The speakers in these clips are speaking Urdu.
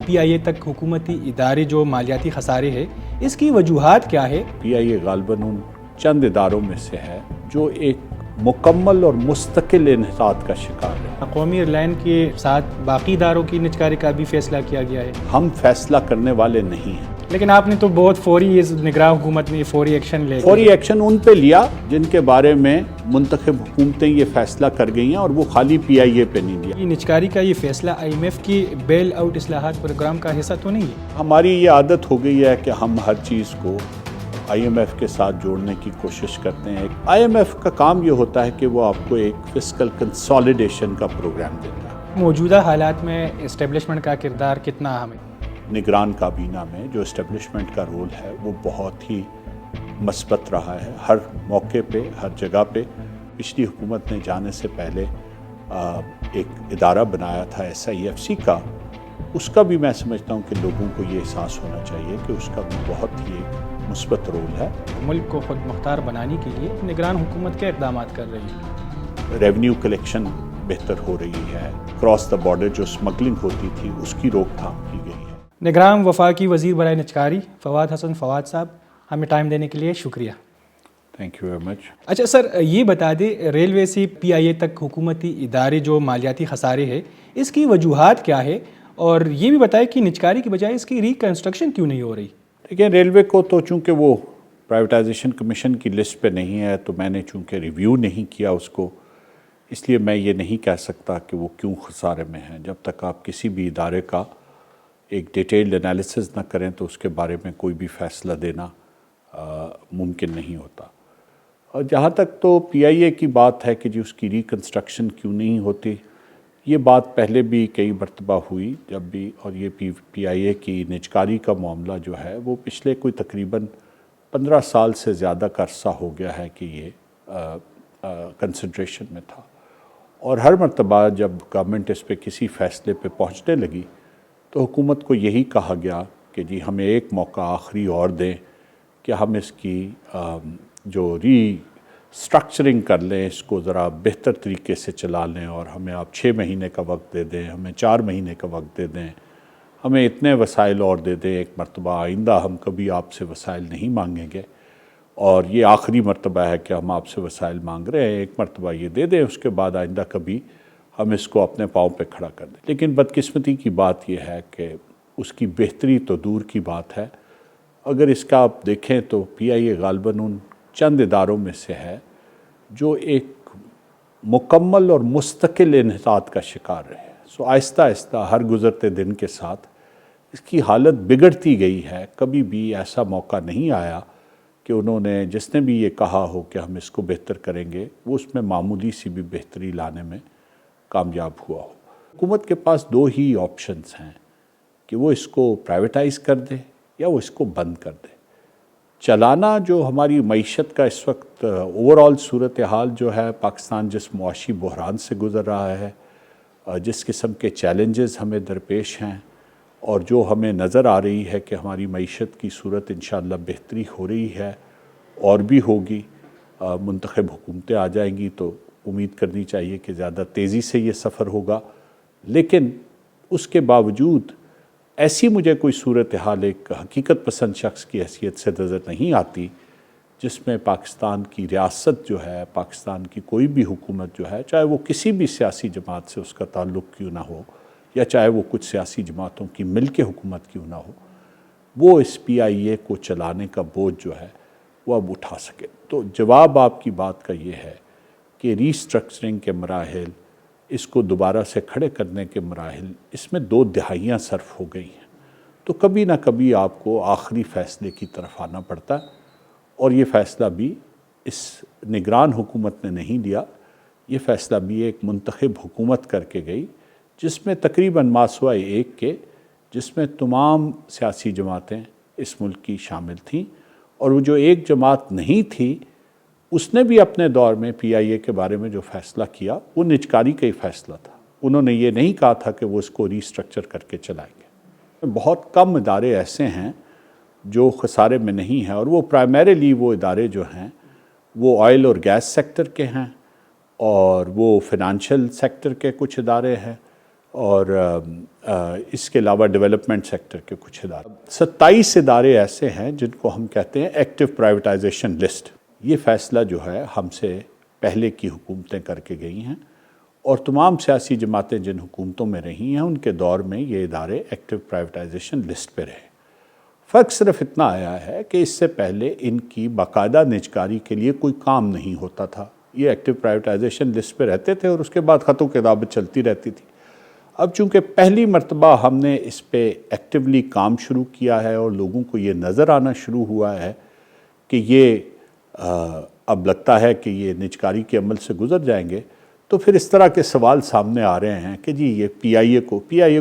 PIA تک حکومتی ادارے جو مالیاتی خسارے ہے، اس کی وجوہات کیا ہے؟ PIA غالباً ان چند اداروں میں سے ہے جو ایک مکمل اور مستقل انحطاط کا شکار ہے۔ قومی ایئرلائن کے ساتھ باقی اداروں کی نجکاری کا بھی فیصلہ کیا گیا ہے۔ ہم فیصلہ کرنے والے نہیں ہیں، لیکن آپ نے تو بہت فوری اس نگراں حکومت میں فوری ایکشن لے فوری ایکشن ان پہ لیا جن کے بارے میں منتخب حکومتیں یہ فیصلہ کر گئی ہیں، اور وہ خالی PIA پہ نہیں لیا۔ یہ نجکاری کا یہ فیصلہ IMF کی بیل آؤٹ اصلاحات پروگرام کا حصہ تو نہیں ہے؟ ہماری یہ عادت ہو گئی ہے کہ ہم ہر چیز کو IMF کے ساتھ جوڑنے کی کوشش کرتے ہیں۔ IMF کا کام یہ ہوتا ہے کہ وہ آپ کو ایک فسکل کنسالیڈیشن کا پروگرام دیتا ہے۔ موجودہ حالات میں اسٹیبلشمنٹ کا کردار کتنا اہم ہے؟ نگران کابینہ میں جو اسٹیبلشمنٹ کا رول ہے وہ بہت ہی مثبت رہا ہے، ہر موقع پہ، ہر جگہ پہ۔ پچھلی حکومت نے جانے سے پہلے ایک ادارہ بنایا تھا SIFC کا، اس کا بھی میں سمجھتا ہوں کہ لوگوں کو یہ احساس ہونا چاہیے کہ اس کا بھی بہت ہی ایک مثبت رول ہے۔ ملک کو خود مختار بنانے کے لیے نگران حکومت کیا اقدامات کر رہی ہے؟ ریونیو کلیکشن بہتر ہو رہی ہے، کراس دا بارڈر جو اسمگلنگ ہوتی تھی اس کی روک تھام کی گئی ہے۔ نگران وفاقی وزیر برائے نجکاری فواد حسن فواد صاحب، ہمیں ٹائم دینے کے لیے شکریہ۔ Thank you very much. اچھا سر، یہ بتا دیں ریلوے سے PIA تک حکومتی ادارے جو مالیاتی خسارے ہے، اس کی وجوہات کیا ہے، اور یہ بھی بتائیں کہ نجکاری کی بجائے اس کی ریکنسٹرکشن کیوں نہیں ہو رہی؟ دیکھیں، ریلوے کو تو چونکہ وہ پرائیویٹائزیشن کمیشن کی لسٹ پہ نہیں ہے، تو میں نے چونکہ ریویو نہیں کیا اس کو، اس لیے میں یہ نہیں کہہ سکتا کہ وہ کیوں خسارے میں ہیں۔ جب تک آپ کسی بھی ادارے کا ایک ڈیٹیلڈ انالیسز نہ کریں تو اس کے بارے میں کوئی بھی فیصلہ دینا ممکن نہیں ہوتا۔ اور جہاں تک تو PIA کی بات ہے کہ جی اس کی ریکنسٹرکشن کیوں نہیں ہوتی، یہ بات پہلے بھی کئی مرتبہ ہوئی جب بھی، اور یہ PIA کی نجکاری کا معاملہ جو ہے وہ پچھلے کوئی تقریباً 15 سال سے زیادہ کا عرصہ ہو گیا ہے کہ یہ کنسنٹریشن میں تھا، اور ہر مرتبہ جب گورنمنٹ اس پہ کسی فیصلے پہ پہنچنے لگی تو حکومت کو یہی کہا گیا کہ جی ہمیں ایک موقع آخری اور دیں کہ ہم اس کی جو اسٹرکچرنگ کر لیں، اس کو ذرا بہتر طریقے سے چلا لیں، اور ہمیں آپ 6 مہینے کا وقت دے دیں، ہمیں 4 مہینے کا وقت دے دیں، ہمیں اتنے وسائل اور دے دیں، ایک مرتبہ آئندہ ہم کبھی آپ سے وسائل نہیں مانگیں گے، اور یہ آخری مرتبہ ہے کہ ہم آپ سے وسائل مانگ رہے ہیں، ایک مرتبہ یہ دے دیں، اس کے بعد آئندہ کبھی ہم اس کو اپنے پاؤں پہ کھڑا کر دیں۔ لیکن بدقسمتی کی بات یہ ہے کہ اس کی بہتری تو دور کی بات ہے۔ اگر اس کا آپ دیکھیں تو PIA غالباً ان چند اداروں میں سے ہے جو ایک مکمل اور مستقل انحطاط کا شکار رہے۔ آہستہ آہستہ ہر گزرتے دن کے ساتھ اس کی حالت بگڑتی گئی ہے۔ کبھی بھی ایسا موقع نہیں آیا کہ انہوں نے، جس نے بھی یہ کہا ہو کہ ہم اس کو بہتر کریں گے، وہ اس میں معمولی سی بھی بہتری لانے میں کامیاب ہوا ہو۔ حکومت کے پاس 2 ہی آپشنز ہیں کہ وہ اس کو پرائیویٹائز کر دے یا وہ اس کو بند کر دے۔ چلانا جو ہماری معیشت کا اس وقت اوورآل صورتحال جو ہے، پاکستان جس معاشی بحران سے گزر رہا ہے، جس قسم کے چیلنجز ہمیں درپیش ہیں، اور جو ہمیں نظر آ رہی ہے کہ ہماری معیشت کی صورت انشاءاللہ بہتری ہو رہی ہے اور بھی ہوگی، منتخب حکومتیں آ جائیں گی تو امید کرنی چاہیے کہ زیادہ تیزی سے یہ سفر ہوگا۔ لیکن اس کے باوجود ایسی مجھے کوئی صورتحال ایک حقیقت پسند شخص کی حیثیت سے نظر نہیں آتی جس میں پاکستان کی ریاست جو ہے، پاکستان کی کوئی بھی حکومت جو ہے، چاہے وہ کسی بھی سیاسی جماعت سے اس کا تعلق کیوں نہ ہو، یا چاہے وہ کچھ سیاسی جماعتوں کی مل کے حکومت کیوں نہ ہو، وہ اس PIA کو چلانے کا بوجھ جو ہے وہ اب اٹھا سکے۔ تو جواب آپ کی بات کا یہ ہے کہ ری اسٹرکچرنگ کے مراحل، اس کو دوبارہ سے کھڑے کرنے کے مراحل، اس میں 2 دہائیاں صرف ہو گئی ہیں، تو کبھی نہ کبھی آپ کو آخری فیصلے کی طرف آنا پڑتا ہے، اور یہ فیصلہ بھی اس نگران حکومت نے نہیں لیا، یہ فیصلہ بھی ایک منتخب حکومت کر کے گئی، جس میں تقریباً ماسوائے ایک کے، جس میں تمام سیاسی جماعتیں اس ملک کی شامل تھیں، اور وہ جو ایک جماعت نہیں تھی اس نے بھی اپنے دور میں PIA کے بارے میں جو فیصلہ کیا وہ نجکاری کا ہی فیصلہ تھا۔ انہوں نے یہ نہیں کہا تھا کہ وہ اس کو ری اسٹرکچر کر کے چلائیں گے۔ بہت کم ادارے ایسے ہیں جو خسارے میں نہیں ہیں، اور وہ پرائمریلی وہ ادارے جو ہیں وہ آئل اور گیس سیکٹر کے ہیں، اور وہ فنانشل سیکٹر کے کچھ ادارے ہیں، اور اس کے علاوہ ڈیولپمنٹ سیکٹر کے کچھ ادارے. 27 ادارے ایسے ہیں جن کو ہم کہتے ہیں ایکٹیو پرائیویٹائزیشن لسٹ. یہ فیصلہ جو ہے ہم سے پہلے کی حکومتیں کر کے گئی ہیں اور تمام سیاسی جماعتیں جن حکومتوں میں رہی ہیں ان کے دور میں یہ ادارے ایکٹیو پرائیویٹائزیشن لسٹ پہ رہے. فرق صرف اتنا آیا ہے کہ اس سے پہلے ان کی باقاعدہ نجکاری کے لیے کوئی کام نہیں ہوتا تھا. یہ ایکٹیو پرائیویٹائزیشن لسٹ پہ رہتے تھے اور اس کے بعد خط و کتابت چلتی رہتی تھی. اب چونکہ پہلی مرتبہ ہم نے اس پہ ایکٹیولی کام شروع کیا ہے اور لوگوں کو یہ نظر آنا شروع ہوا ہے کہ یہ اب لگتا ہے کہ یہ نجکاری کے عمل سے گزر جائیں گے، تو پھر اس طرح کے سوال سامنے آ رہے ہیں کہ جی یہ پی آئی اے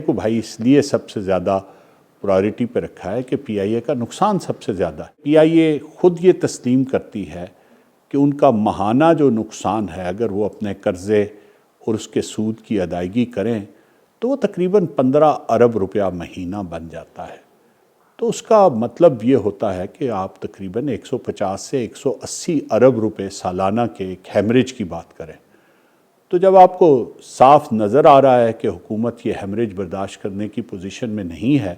کو بھائی اس لیے سب سے زیادہ پرائورٹی پہ رکھا ہے کہ پی آئی اے کا نقصان سب سے زیادہ ہے. پی آئی اے خود یہ تسلیم کرتی ہے کہ ان کا ماہانہ جو نقصان ہے اگر وہ اپنے قرضے اور اس کے سود کی ادائیگی کریں تو وہ تقریباً 15 ارب روپیہ مہینہ بن جاتا ہے. تو اس کا مطلب یہ ہوتا ہے کہ آپ تقریباً 150 سے 180 ارب روپے سالانہ کے ایک ہیمریج کی بات کریں. تو جب آپ کو صاف نظر آ رہا ہے کہ حکومت یہ ہیمریج برداشت کرنے کی پوزیشن میں نہیں ہے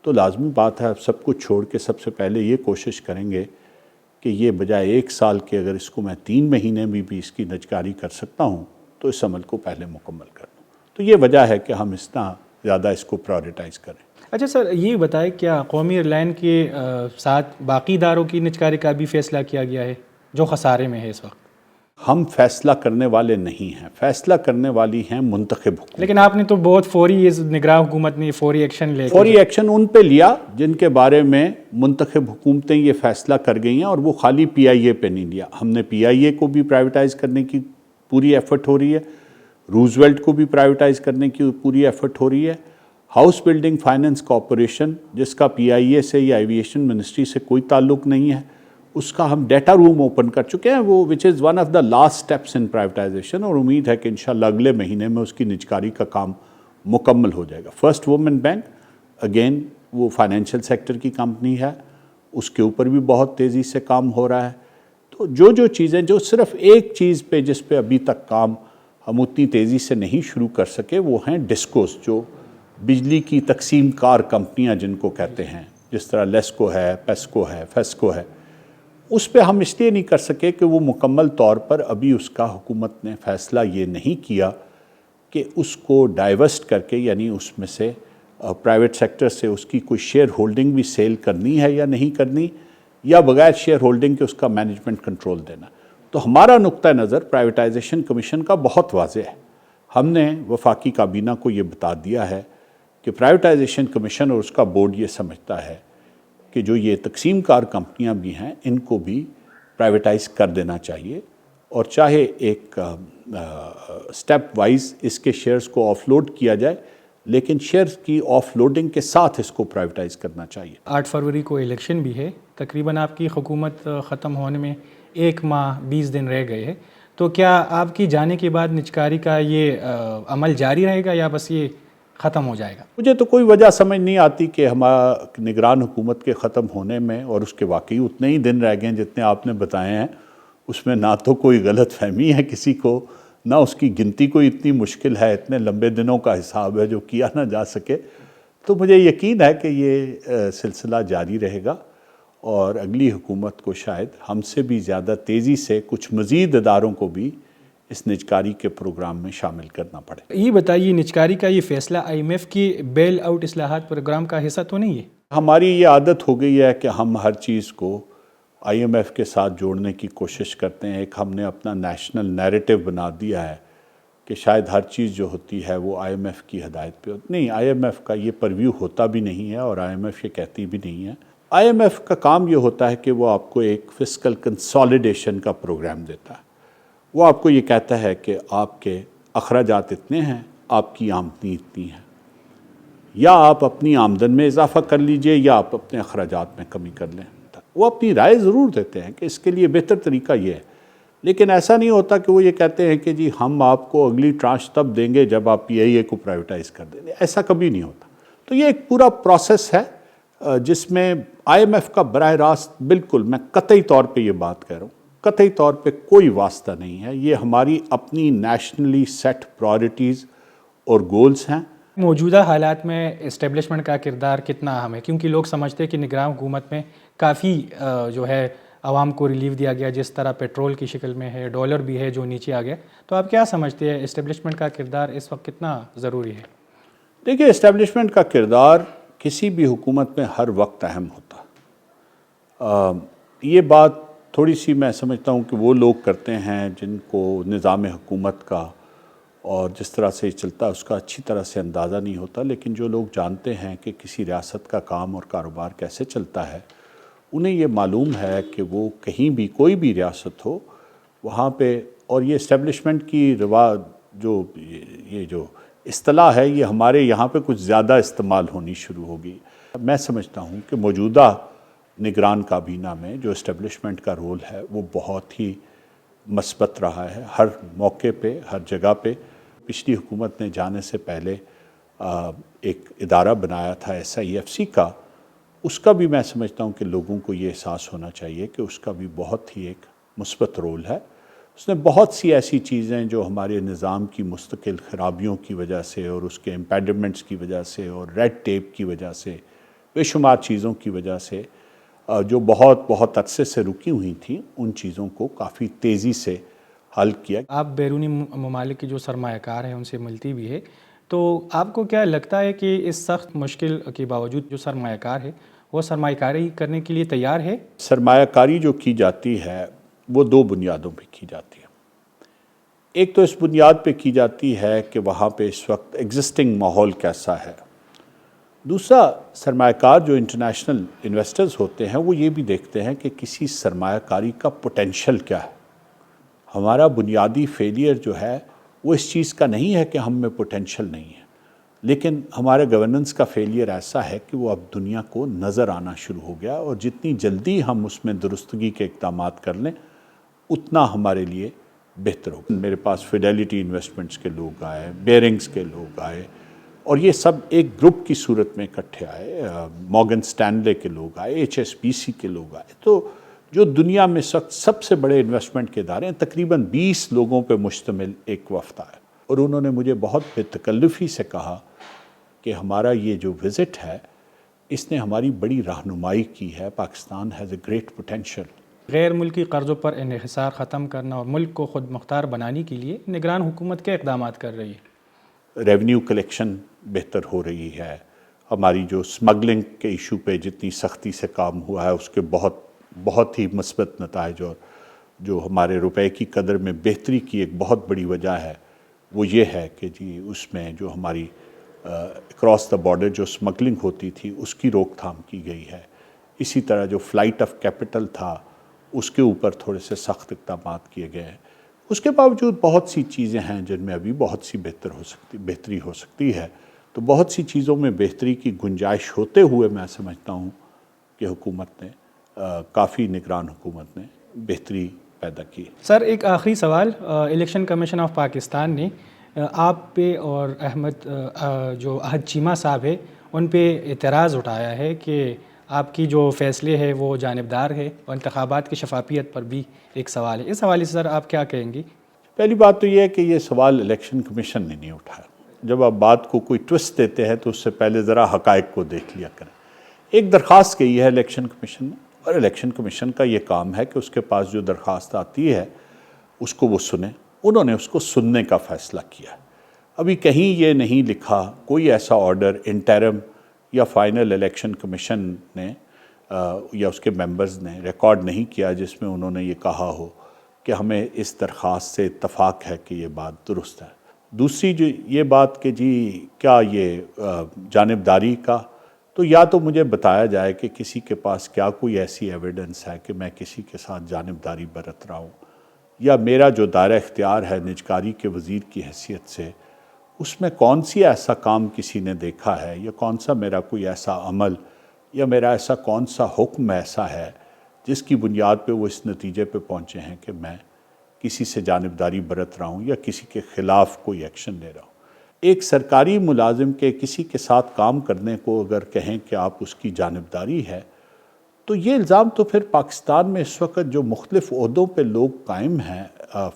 تو لازمی بات ہے آپ سب کچھ چھوڑ کے سب سے پہلے یہ کوشش کریں گے کہ یہ بجائے 1 سال کے اگر اس کو میں 3 مہینے میں بھی اس کی نجکاری کر سکتا ہوں تو اس عمل کو پہلے مکمل کر دوں. تو یہ وجہ ہے کہ ہم اتنا زیادہ اس کو پرائورٹائز کریں. اچھا سر، یہ بتائیں کیا قومی ایئر لائن کے ساتھ باقی اداروں کی نجکاری کا بھی فیصلہ کیا گیا ہے جو خسارے میں ہے اس وقت؟ ہم فیصلہ کرنے والے نہیں ہیں، فیصلہ کرنے والی ہیں منتخب حکومت. لیکن آپ نے تو بہت فوری نگراں حکومت نے فوری ایکشن ان پہ لیا جن کے بارے میں منتخب حکومتیں یہ فیصلہ کر گئی ہیں، اور وہ خالی پی آئی اے پہ نہیں لیا. ہم نے پی آئی اے کو بھی پرائیویٹائز کرنے کی پوری ایفرٹ ہو رہی ہے، روزویلٹ کو بھی پرائیویٹائز کرنے کی پوری ایفرٹ ہو رہی ہے. ہاؤس بلڈنگ فائنانس کارپوریشن جس کا پی آئی اے سے یا ایویشن منسٹری سے کوئی تعلق نہیں ہے، اس کا ہم ڈیٹا روم اوپن کر چکے ہیں، وہ which is one of the last steps in privatization, اور امید ہے کہ انشاءاللہ اگلے مہینے میں اس کی نجکاری کا کام مکمل ہو جائے گا. فرسٹ وومن بینک اگین وہ فائنینشیل سیکٹر کی کمپنی ہے، اس کے اوپر بھی بہت تیزی سے کام ہو رہا ہے. تو جو چیزیں جو صرف ایک چیز پہ جس پہ ابھی تک کام ہم اتنی تیزی سے نہیں شروع کر سکے وہ ہیں ڈسکوز، جو بجلی کی تقسیم کار کمپنیاں جن کو کہتے ہیں، جس طرح لیسکو ہے، پیسکو ہے، فیسکو ہے. اس پہ ہم اس لیے نہیں کر سکے کہ وہ مکمل طور پر ابھی اس کا حکومت نے فیصلہ یہ نہیں کیا کہ اس کو ڈائیورسٹ کر کے، یعنی اس میں سے پرائیویٹ سیکٹر سے اس کی کوئی شیئر ہولڈنگ بھی سیل کرنی ہے یا نہیں کرنی، یا بغیر شیئر ہولڈنگ کے اس کا مینجمنٹ کنٹرول دینا. تو ہمارا نقطہ نظر پرائیویٹائزیشن کمیشن کا بہت واضح ہے. ہم نے وفاقی کابینہ کو یہ بتا دیا ہے کہ پرائیویٹائزیشن کمیشن اور اس کا بورڈ یہ سمجھتا ہے کہ جو یہ تقسیم کار کمپنیاں بھی ہیں ان کو بھی پرائیویٹائز کر دینا چاہیے، اور چاہے ایک سٹیپ وائز اس کے شیئرز کو آف لوڈ کیا جائے، لیکن شیئرز کی آف لوڈنگ کے ساتھ اس کو پرائیویٹائز کرنا چاہیے. 8 فروری کو الیکشن بھی ہے، تقریباً آپ کی حکومت ختم ہونے میں 1 ماہ 20 دن رہ گئے ہیں، تو کیا آپ کی جانے کے بعد نجکاری کا یہ عمل جاری رہے گا یا بس یہ ختم ہو جائے گا؟ مجھے تو کوئی وجہ سمجھ نہیں آتی کہ ہمارا نگران حکومت کے ختم ہونے میں اور اس کے واقعی اتنے ہی دن رہ گئے ہیں جتنے آپ نے بتائے ہیں. اس میں نہ تو کوئی غلط فہمی ہے کسی کو، نہ اس کی گنتی کوئی اتنی مشکل ہے، اتنے لمبے دنوں کا حساب ہے جو کیا نہ جا سکے. تو مجھے یقین ہے کہ یہ سلسلہ جاری رہے گا اور اگلی حکومت کو شاید ہم سے بھی زیادہ تیزی سے کچھ مزید اداروں کو بھی اس نجکاری کے پروگرام میں شامل کرنا پڑے. یہ بتائیے نجکاری کا یہ فیصلہ آئی ایم ایف کی بیل آؤٹ اصلاحات پروگرام کا حصہ تو نہیں ہے؟ ہماری یہ عادت ہو گئی ہے کہ ہم ہر چیز کو آئی ایم ایف کے ساتھ جوڑنے کی کوشش کرتے ہیں. ایک ہم نے اپنا نیشنل نیریٹو بنا دیا ہے کہ شاید ہر چیز جو ہوتی ہے وہ آئی ایم ایف کی ہدایت پہ ہوتی. نہیں، آئی ایم ایف کا یہ پرویو ہوتا بھی نہیں ہے اور آئی ایم ایف یہ کہتی بھی نہیں ہے. آئی ایم ایف کا کام یہ ہوتا ہے کہ وہ آپ کو ایک فسکل کنسالیڈیشن کا پروگرام دیتا ہے. وہ آپ کو یہ کہتا ہے کہ آپ کے اخراجات اتنے ہیں، آپ کی آمدنی اتنی ہے، یا آپ اپنی آمدن میں اضافہ کر لیجئے یا آپ اپنے اخراجات میں کمی کر لیں. وہ اپنی رائے ضرور دیتے ہیں کہ اس کے لیے بہتر طریقہ یہ ہے، لیکن ایسا نہیں ہوتا کہ وہ یہ کہتے ہیں کہ جی ہم آپ کو اگلی ٹرانش تب دیں گے جب آپ پی آئی اے کو پرائیویٹائز کر دیں گے. ایسا کبھی نہیں ہوتا. تو یہ ایک پورا پروسیس ہے جس میں آئی ایم ایف کا براہ راست، بالکل میں قطعی طور پہ یہ بات کہہ رہا ہوں، قطعی طور پہ کوئی واسطہ نہیں ہے. یہ ہماری اپنی نیشنلی سیٹ پرائورٹیز اور گولز ہیں۔ موجودہ حالات میں اسٹیبلشمنٹ کا کردار کتنا اہم ہے؟ کیونکہ لوگ سمجھتے ہیں کہ نگراں حکومت میں کافی جو ہے عوام کو ریلیف دیا گیا، جس طرح پیٹرول کی شکل میں ہے، ڈالر بھی ہے جو نیچے آ گیا، تو آپ کیا سمجھتے ہیں اسٹیبلشمنٹ کا کردار اس وقت کتنا ضروری ہے؟ دیکھیے، اسٹیبلشمنٹ کا کردار کسی بھی حکومت میں ہر وقت اہم ہوتا۔ یہ بات تھوڑی سی میں سمجھتا ہوں کہ وہ لوگ کرتے ہیں جن کو نظام حکومت کا اور جس طرح سے چلتا ہے اس کا اچھی طرح سے اندازہ نہیں ہوتا، لیکن جو لوگ جانتے ہیں کہ کسی ریاست کا کام اور کاروبار کیسے چلتا ہے، انہیں یہ معلوم ہے کہ وہ کہیں بھی کوئی بھی ریاست ہو وہاں پہ، اور یہ اسٹیبلشمنٹ کی یہ جو اصطلاح ہے یہ ہمارے یہاں پہ کچھ زیادہ استعمال ہونی شروع ہوگی۔ میں سمجھتا ہوں کہ موجودہ نگران کابینہ میں جو اسٹیبلشمنٹ کا رول ہے وہ بہت ہی مثبت رہا ہے، ہر موقع پہ، ہر جگہ پہ۔ پچھلی حکومت نے جانے سے پہلے ایک ادارہ بنایا تھا SIFC کا، اس کا بھی میں سمجھتا ہوں کہ لوگوں کو یہ احساس ہونا چاہیے کہ اس کا بھی بہت ہی ایک مثبت رول ہے۔ اس نے بہت سی ایسی چیزیں جو ہمارے نظام کی مستقل خرابیوں کی وجہ سے اور اس کے امپیڈمنٹس کی وجہ سے اور ریڈ ٹیپ کی وجہ سے، بے شمار چیزوں کی وجہ سے جو بہت عرصے سے رکی ہوئی تھیں، ان چیزوں کو کافی تیزی سے حل کیا۔ آپ بیرونی ممالک کے جو سرمایہ کار ہیں ان سے ملتی بھی ہے، تو آپ کو کیا لگتا ہے کہ اس سخت مشکل کے باوجود جو سرمایہ کار ہے وہ سرمایہ کاری کرنے کے لیے تیار ہے؟ سرمایہ کاری جو کی جاتی ہے وہ دو بنیادوں پہ کی جاتی ہے۔ ایک تو اس بنیاد پہ کی جاتی ہے کہ وہاں پہ اس وقت ایگزسٹنگ ماحول کیسا ہے۔ دوسرا، سرمایہ کار جو انٹرنیشنل انویسٹرز ہوتے ہیں وہ یہ بھی دیکھتے ہیں کہ کسی سرمایہ کاری کا پوٹینشل کیا ہے۔ ہمارا بنیادی فیلئر جو ہے وہ اس چیز کا نہیں ہے کہ ہم میں پوٹینشل نہیں ہے، لیکن ہمارے گورننس کا فیلئر ایسا ہے کہ وہ اب دنیا کو نظر آنا شروع ہو گیا، اور جتنی جلدی ہم اس میں درستگی کے اقدامات کر لیں اتنا ہمارے لیے بہتر ہوگا۔ میرے پاس فیڈیلٹی انویسٹمنٹس کے لوگ آئے، بیرنگز کے لوگ آئے، اور یہ سب ایک گروپ کی صورت میں اکٹھے آئے، مورگن سٹینلے کے لوگ آئے، HSBC کے لوگ آئے، تو جو دنیا میں سب سے بڑے انویسٹمنٹ کے ادارے ہیں، تقریباً 20 لوگوں پہ مشتمل ایک وفد آیا، اور انہوں نے مجھے بہت بے تکلفی سے کہا کہ ہمارا یہ جو وزٹ ہے اس نے ہماری بڑی رہنمائی کی ہے، Pakistan has a great potential. غیر ملکی قرضوں پر انحصار ختم کرنا اور ملک کو خود مختار بنانے کے لیے نگران حکومت کیا اقدامات کر رہی ہے؟ ریونیو کلیکشن بہتر ہو رہی ہے، ہماری جو سمگلنگ کے ایشو پہ جتنی سختی سے کام ہوا ہے اس کے بہت ہی مثبت نتائج، اور جو ہمارے روپے کی قدر میں بہتری کی ایک بہت بڑی وجہ ہے وہ یہ ہے کہ جی اس میں جو ہماری اکراس دا بارڈر جو سمگلنگ ہوتی تھی اس کی روک تھام کی گئی ہے۔ اسی طرح جو فلائٹ آف کیپٹل تھا اس کے اوپر تھوڑے سے سخت اقدامات کیے گئے ہیں۔ اس کے باوجود بہت سی چیزیں ہیں جن میں ابھی بہت سی بہتری ہو سکتی ہے، تو بہت سی چیزوں میں بہتری کی گنجائش ہوتے ہوئے میں سمجھتا ہوں کہ حکومت نے کافی نگران حکومت نے بہتری پیدا کی۔ سر ایک آخری سوال، الیکشن کمیشن آف پاکستان نے آپ پہ اور احمد جو احد چیمہ صاحب ہے ان پہ اعتراض اٹھایا ہے کہ آپ کی جو فیصلے ہے وہ جانبدار ہے، اور انتخابات کی شفافیت پر بھی ایک سوال ہے۔ اس حوالے سے سر آپ کیا کہیں گی؟ پہلی بات تو یہ ہے کہ یہ سوال الیکشن کمیشن نے نہیں اٹھایا۔ جب آپ بات کو کوئی ٹوسٹ دیتے ہیں تو اس سے پہلے ذرا حقائق کو دیکھ لیا کریں۔ ایک درخواست کی ہے الیکشن کمیشن نے، اور الیکشن کمیشن کا یہ کام ہے کہ اس کے پاس جو درخواست آتی ہے اس کو وہ سنیں۔ انہوں نے اس کو سننے کا فیصلہ کیا۔ ابھی کہیں یہ نہیں لکھا، کوئی ایسا آرڈر انٹرم یا فائنل الیکشن کمیشن نے یا اس کے ممبرز نے ریکارڈ نہیں کیا جس میں انہوں نے یہ کہا ہو کہ ہمیں اس درخواست سے اتفاق ہے کہ یہ بات درست ہے۔ دوسری جو یہ بات کہ جی کیا یہ جانبداری کا، تو یا تو مجھے بتایا جائے کہ کسی کے پاس کیا کوئی ایسی ایویڈنس ہے کہ میں کسی کے ساتھ جانبداری برت رہا ہوں، یا میرا جو دائرہ اختیار ہے نجکاری کے وزیر کی حیثیت سے اس میں کون سی ایسا کام کسی نے دیکھا ہے، یا کون سا میرا کوئی ایسا عمل یا میرا ایسا کون سا حکم ایسا ہے جس کی بنیاد پہ وہ اس نتیجے پہ پہنچے ہیں کہ میں کسی سے جانبداری برت رہا ہوں یا کسی کے خلاف کوئی ایکشن لے رہا ہوں۔ ایک سرکاری ملازم کے کسی کے ساتھ کام کرنے کو اگر کہیں کہ آپ اس کی جانبداری ہے، تو یہ الزام تو پھر پاکستان میں اس وقت جو مختلف عہدوں پہ لوگ قائم ہیں،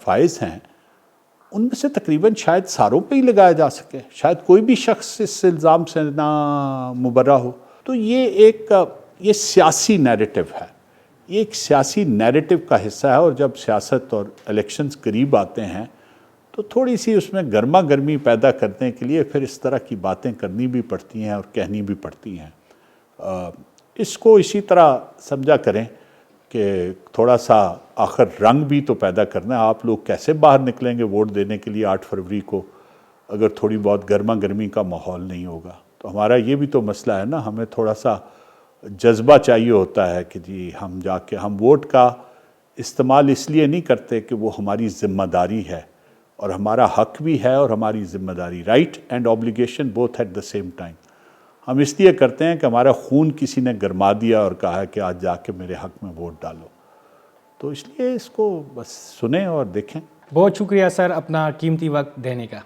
فائز ہیں، ان میں سے تقریباً شاید ساروں پہ ہی لگایا جا سکے، شاید کوئی بھی شخص اس الزام سے نہ مبرہ ہو۔ تو یہ سیاسی نیریٹو ہے، یہ ایک سیاسی نیریٹو کا حصہ ہے، اور جب سیاست اور الیکشنز قریب آتے ہیں تو تھوڑی سی اس میں گرما گرمی پیدا کرنے کے لیے پھر اس طرح کی باتیں کرنی بھی پڑتی ہیں اور کہنی بھی پڑتی ہیں۔ اس کو اسی طرح سمجھا کریں کہ تھوڑا سا آخر رنگ بھی تو پیدا کرنا ہے۔ آپ لوگ کیسے باہر نکلیں گے ووٹ دینے کے لیے 8 فروری کو اگر تھوڑی بہت گرما گرمی کا ماحول نہیں ہوگا؟ تو ہمارا یہ بھی تو مسئلہ ہے نا، ہمیں تھوڑا سا جذبہ چاہیے ہوتا ہے کہ جی ہم جا کے ہم ووٹ کا استعمال اس لیے نہیں کرتے کہ وہ ہماری ذمہ داری ہے، اور ہمارا حق بھی ہے اور ہماری ذمہ داری، right and obligation both at the same time۔ ہم اس لیے کرتے ہیں کہ ہمارا خون کسی نے گرما دیا اور کہا ہے کہ آج جا کے میرے حق میں ووٹ ڈالو، تو اس لیے اس کو بس سنیں اور دیکھیں۔ بہت شکریہ سر اپنا قیمتی وقت دینے کا۔